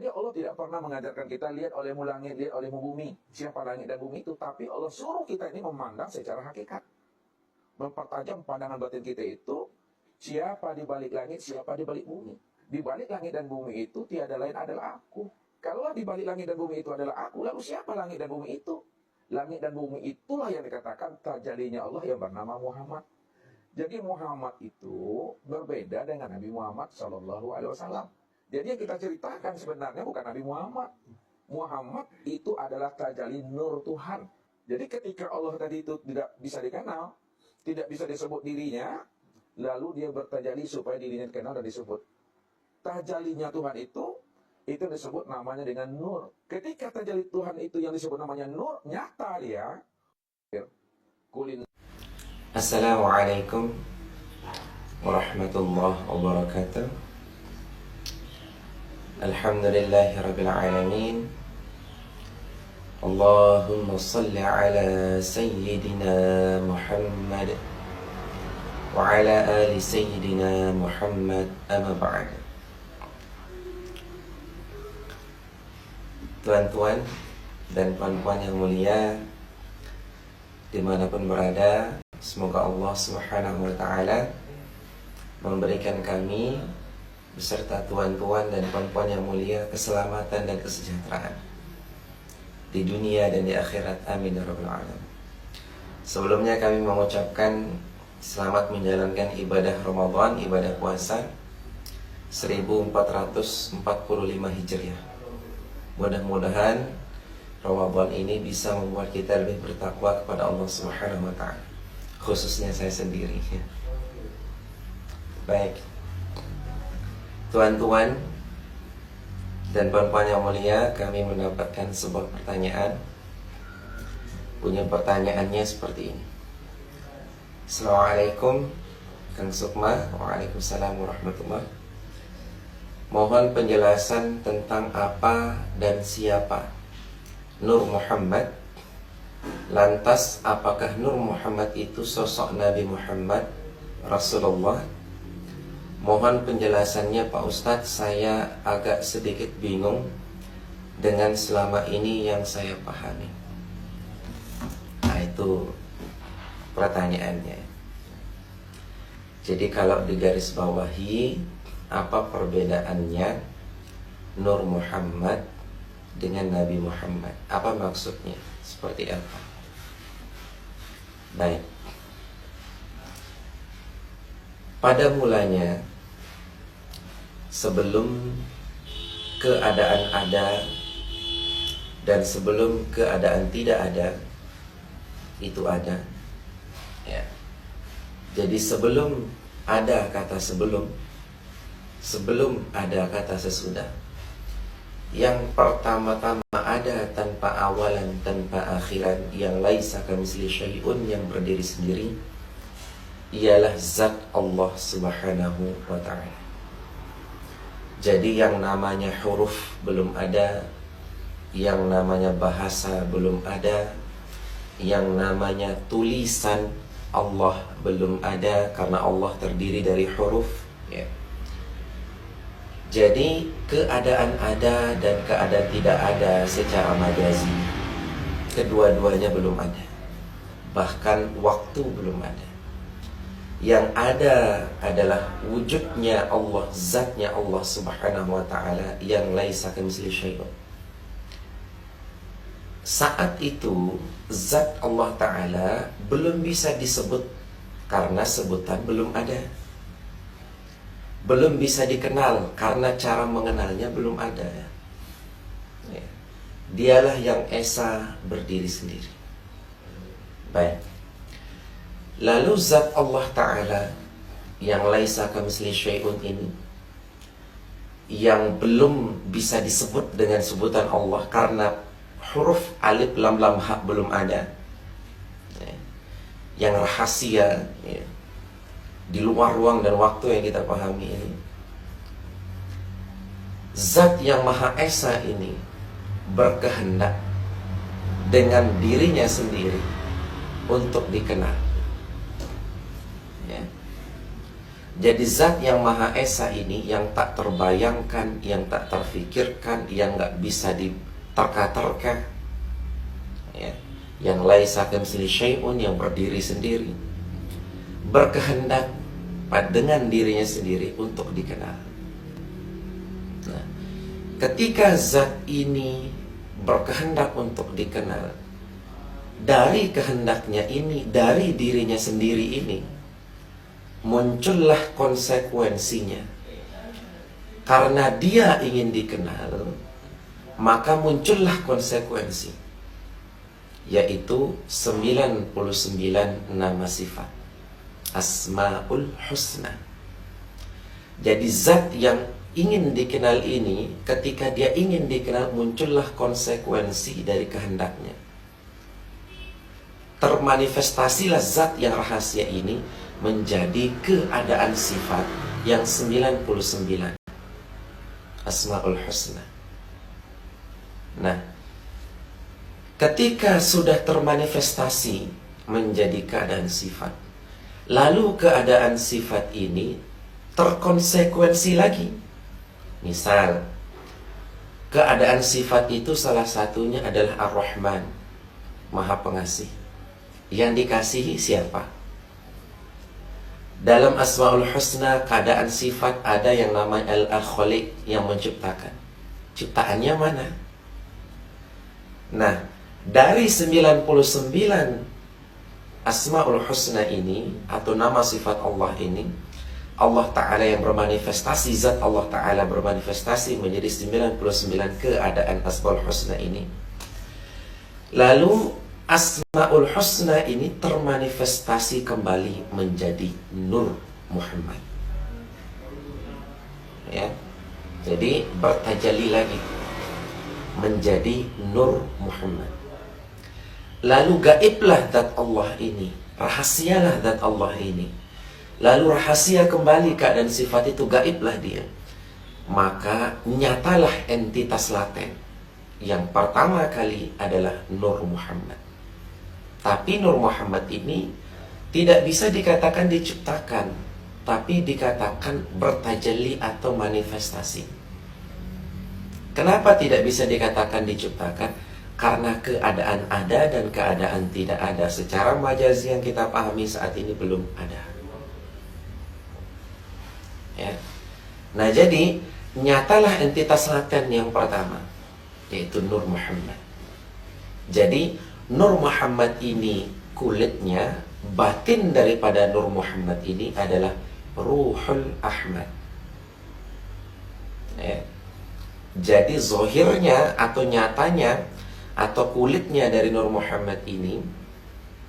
Jadi Allah tidak pernah mengajarkan kita lihat olehmu langit, lihat olehmu bumi. Siapa langit dan bumi itu? Tapi Allah suruh kita ini memandang secara hakikat. Mempertajam pandangan batin kita itu, siapa di balik langit, siapa di balik bumi. Di balik langit dan bumi itu tiada lain adalah aku. Kalau di balik langit dan bumi itu adalah aku, lalu siapa langit dan bumi itu? Langit dan bumi itulah yang dikatakan terjadinya Allah yang bernama Muhammad. Jadi Muhammad itu berbeda dengan Nabi Muhammad SAW. Jadi yang kita ceritakan sebenarnya bukan Nabi Muhammad. Muhammad itu adalah tajalli nur Tuhan. Jadi ketika Allah tadi itu tidak bisa dikenal, tidak bisa disebut dirinya, lalu dia bertajalli supaya dirinya dikenal dan disebut. Tajallinya Tuhan itu disebut namanya dengan nur. Ketika tajalli Tuhan itu yang disebut namanya nur, nyata dia. Kulin. Assalamualaikum warahmatullahi wabarakatuh. Alhamdulillahi rabbil alamin. Allahumma salli ala sayyidina Muhammad wa ala ali sayyidina Muhammad, amma ba'd. Tuan-tuan dan puan-puan yang mulia dimanapun berada, semoga Allah Subhanahu wa ta'ala memberikan kami beserta tuan-tuan dan puan-puan yang mulia keselamatan dan kesejahteraan di dunia dan di akhirat. Amin ya rabbal alamin. Sebelumnya kami mengucapkan selamat menjalankan ibadah Ramadan, ibadah puasa 1445 Hijriah. Mudah-mudahan Ramadan ini bisa membuat kita lebih bertakwa kepada Allah Subhanahu wa ta'ala, khususnya saya sendiri. Baik, tuan-tuan dan puan-puan yang mulia, kami mendapatkan sebuah pertanyaan. Punya pertanyaannya seperti ini. Assalamualaikum Kang Sukma. Waalaikumsalam warahmatullahi. Mohon penjelasan tentang apa dan siapa Nur Muhammad. Lantas apakah Nur Muhammad itu sosok Nabi Muhammad Rasulullah? Mohon penjelasannya Pak Ustadz, saya agak sedikit bingung dengan selama ini yang saya pahami. Nah, itu pertanyaannya. Jadi kalau digaris bawahi, apa perbedaannya Nur Muhammad dengan Nabi Muhammad? Apa maksudnya? Seperti apa? Baik. Pada mulanya, sebelum keadaan ada dan sebelum keadaan tidak ada, itu ada. Ya. Jadi sebelum ada kata sebelum ada kata sesudah. Yang pertama-tama ada tanpa awalan, tanpa akhiran, yang laisa kamitslihi syai'un, yang berdiri sendiri, ialah zat Allah Subhanahu wa ta'ala. Jadi yang namanya huruf belum ada, yang namanya bahasa belum ada, yang namanya tulisan Allah belum ada, karena Allah terdiri dari huruf, ya. Jadi keadaan ada dan keadaan tidak ada secara majazi, kedua-duanya belum ada. Bahkan waktu belum ada. Yang ada adalah wujudnya Allah, zatnya Allah Subhanahu wa ta'ala, yang laisa kamitslihi syai'un. Saat itu zat Allah ta'ala belum bisa disebut karena sebutan belum ada. Belum bisa dikenal karena cara mengenalnya belum ada. Ya. Dialah yang esa berdiri sendiri. Baik. Lalu zat Allah Ta'ala yang laisa kamitslihi syai'un ini, yang belum bisa disebut dengan sebutan Allah karena huruf alif lam lam ha belum ada, ya. Yang rahasia, ya, di luar ruang dan waktu yang kita pahami ini. Zat yang Maha Esa ini berkehendak dengan dirinya sendiri untuk dikenal, ya. Jadi zat yang Maha Esa ini, yang tak terbayangkan, yang tak terfikirkan, yang gak bisa diterka-terka, ya, yang laisa kamitslihi syai'un, yang berdiri sendiri, berkehendak dengan dirinya sendiri untuk dikenal. Nah, ketika zat ini berkehendak untuk dikenal, dari kehendaknya ini, dari dirinya sendiri ini, muncullah konsekuensinya. Karena dia ingin dikenal, maka muncullah konsekuensi, yaitu 99 nama sifat Asmaul Husna. Jadi zat yang ingin dikenal ini, ketika dia ingin dikenal, muncullah konsekuensi dari kehendaknya. Termanifestasilah zat yang rahasia ini menjadi keadaan sifat yang 99 Asmaul Husna. Nah, ketika sudah termanifestasi menjadi keadaan sifat, lalu keadaan sifat ini terkonsekuensi lagi. Misal, keadaan sifat itu salah satunya adalah Ar-Rahman, Maha Pengasih. Yang dikasihi siapa? Dalam Asmaul Husna, keadaan sifat ada yang namanya Al-Khaliq, yang menciptakan. Ciptaannya mana? Nah, dari 99 Asmaul Husna ini, atau nama sifat Allah ini, Allah Ta'ala yang bermanifestasi, zat Allah Ta'ala bermanifestasi menjadi 99 keadaan Asmaul Husna ini. Lalu Asmaul Husna ini termanifestasi kembali menjadi Nur Muhammad. Ya. Jadi bertajalli lagi menjadi Nur Muhammad. Lalu gaiblah zat Allah ini, rahasialah zat Allah ini. Lalu rahasia kembali keadaan sifat itu, gaiblah dia. Maka nyatalah entitas laten. Yang pertama kali adalah Nur Muhammad. Tapi Nur Muhammad ini tidak bisa dikatakan diciptakan, tapi dikatakan bertajalli atau manifestasi. Kenapa tidak bisa dikatakan diciptakan? Karena keadaan ada dan keadaan tidak ada. Secara majazi yang kita pahami saat ini belum ada. Ya. Nah, jadi nyatalah entitas laten yang pertama, yaitu Nur Muhammad. Jadi Nur Muhammad ini kulitnya, batin daripada Nur Muhammad ini adalah Ruhul Ahmad. Ya. Jadi zohirnya atau nyatanya atau kulitnya dari Nur Muhammad ini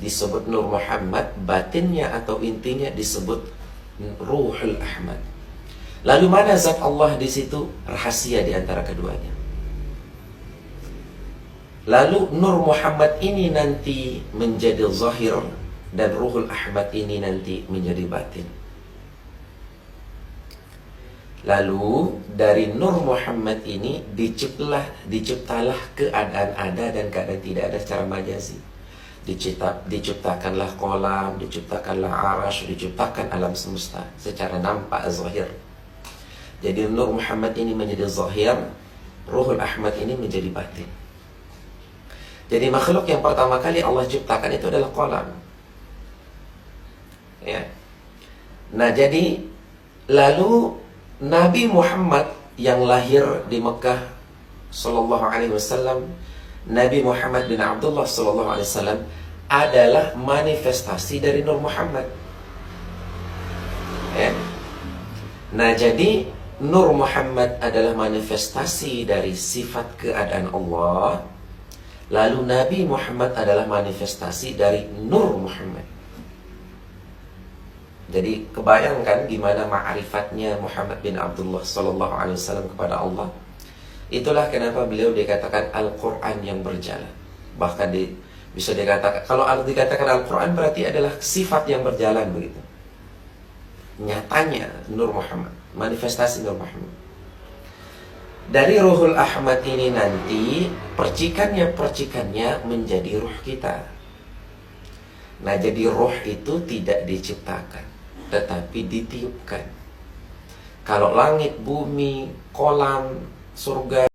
disebut Nur Muhammad, batinnya atau intinya disebut Ruhul Ahmad. Lalu mana zat Allah di situ? Rahasia di antara keduanya. Lalu Nur Muhammad ini nanti menjadi zahir dan Ruhul Ahmad ini nanti menjadi batin. Lalu dari Nur Muhammad ini diciptalah keadaan ada dan keadaan tidak ada secara majazi. Diciptakanlah kolam, diciptakanlah arash, diciptakan alam semesta secara nampak zahir. Jadi Nur Muhammad ini menjadi zahir, Ruhul Ahmad ini menjadi batin. Jadi makhluk yang pertama kali Allah ciptakan itu adalah kolam. Ya. Nah, jadi lalu Nabi Muhammad yang lahir di Mekah sallallahu alaihi wasallam, Nabi Muhammad bin Abdullah sallallahu alaihi wasallam adalah manifestasi dari Nur Muhammad. Ya. Nah, jadi Nur Muhammad adalah manifestasi dari sifat keadaan Allah. Lalu Nabi Muhammad adalah manifestasi dari Nur Muhammad. Jadi kebayangkan gimana ma'rifatnya Muhammad bin Abdullah sallallahu alaihi wasallam kepada Allah. Itulah kenapa beliau dikatakan Al-Quran yang berjalan. Bahkan bisa dikatakan, kalau dikatakan Al-Quran berarti adalah sifat yang berjalan begitu. Nyatanya Nur Muhammad, manifestasi Nur Muhammad. Dari Ruhul Ahmad ini nanti percikannya menjadi ruh kita. Nah, jadi ruh itu tidak diciptakan. tetapi ditiupkan. Kalau langit, bumi, kolam, surga,